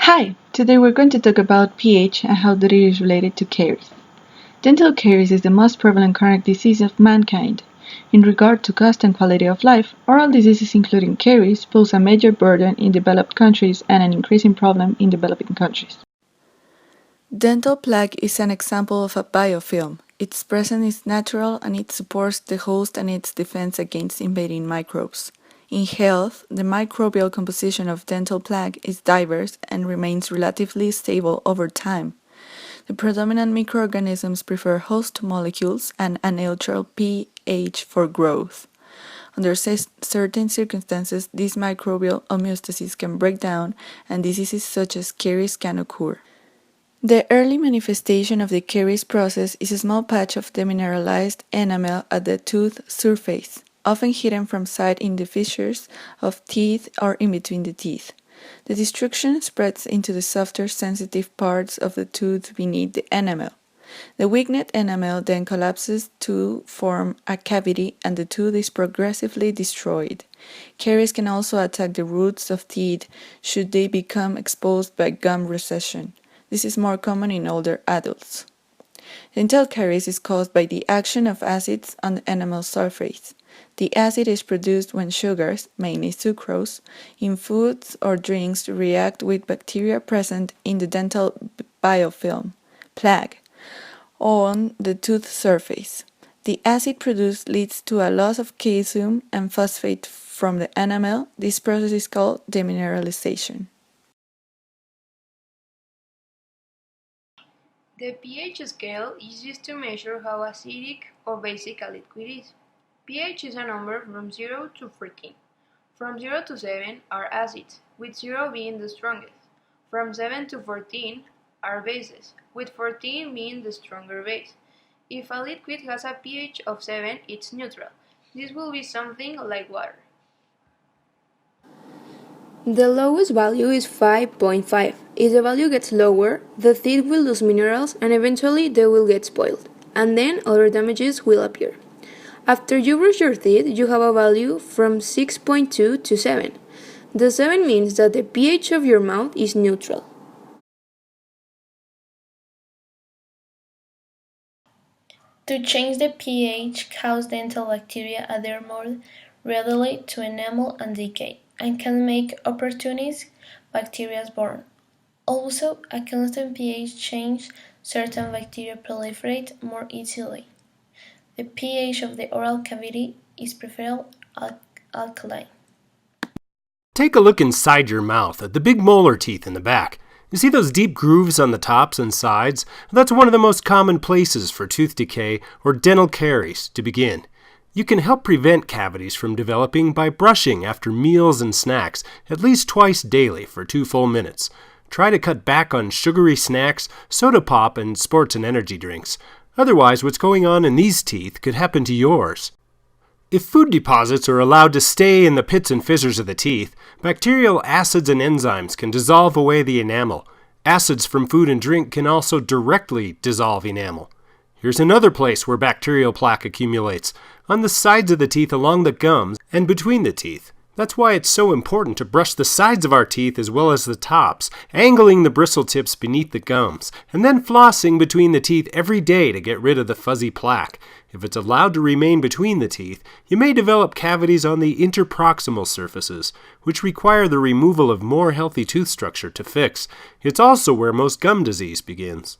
Hi! Today we're going to talk about pH and how that it is related to caries. Dental caries is the most prevalent chronic disease of mankind. In regard to cost and quality of life, oral diseases including caries pose a major burden in developed countries and an increasing problem in developing countries. Dental plaque is an example of a biofilm. Its presence is natural and it supports the host and its defense against invading microbes. In health, the microbial composition of dental plaque is diverse and remains relatively stable over time. The predominant microorganisms prefer host molecules and a neutral pH for growth. Under certain circumstances, this microbial homeostasis can break down and diseases such as caries can occur. The early manifestation of the caries process is a small patch of demineralized enamel at the tooth surface, often hidden from sight in the fissures of teeth or in between the teeth. The destruction spreads into the softer, sensitive parts of the tooth beneath the enamel. The weakened enamel then collapses to form a cavity and the tooth is progressively destroyed. Caries can also attack the roots of teeth should they become exposed by gum recession. This is more common in older adults. Dental caries is caused by the action of acids on the enamel surface. The acid is produced when sugars, mainly sucrose, in foods or drinks react with bacteria present in the dental biofilm, plaque, on the tooth surface. The acid produced leads to a loss of calcium and phosphate from the enamel. This process is called demineralization. The pH scale is used to measure how acidic or basic a liquid is. pH is a number from 0 to 14. From 0 to 7 are acids, with 0 being the strongest. From 7 to 14 are bases, with 14 being the stronger base. If a liquid has a pH of 7, it's neutral. This will be something like water. The lowest value is 5.5. If the value gets lower, the teeth will lose minerals and eventually they will get spoiled, and then other damages will appear. After you brush your teeth, you have a value from 6.2 to 7. The 7 means that the pH of your mouth is neutral. To change the pH cause dental bacteria adhere more readily to enamel and decay, and can make opportunist bacteria born. Also, a constant pH change certain bacteria proliferate more easily. The pH of the oral cavity is preferred alkaline. Take a look inside your mouth at the big molar teeth in the back. You see those deep grooves on the tops and sides? That's one of the most common places for tooth decay or dental caries to begin. You can help prevent cavities from developing by brushing after meals and snacks at least twice daily for 2 full minutes. Try to cut back on sugary snacks, soda pop, and sports and energy drinks. Otherwise, what's going on in these teeth could happen to yours. If food deposits are allowed to stay in the pits and fissures of the teeth, bacterial acids and enzymes can dissolve away the enamel. Acids from food and drink can also directly dissolve enamel. Here's another place where bacterial plaque accumulates, on the sides of the teeth along the gums and between the teeth. That's why it's so important to brush the sides of our teeth as well as the tops, angling the bristle tips beneath the gums, and then flossing between the teeth every day to get rid of the fuzzy plaque. If it's allowed to remain between the teeth, you may develop cavities on the interproximal surfaces, which require the removal of more healthy tooth structure to fix. It's also where most gum disease begins.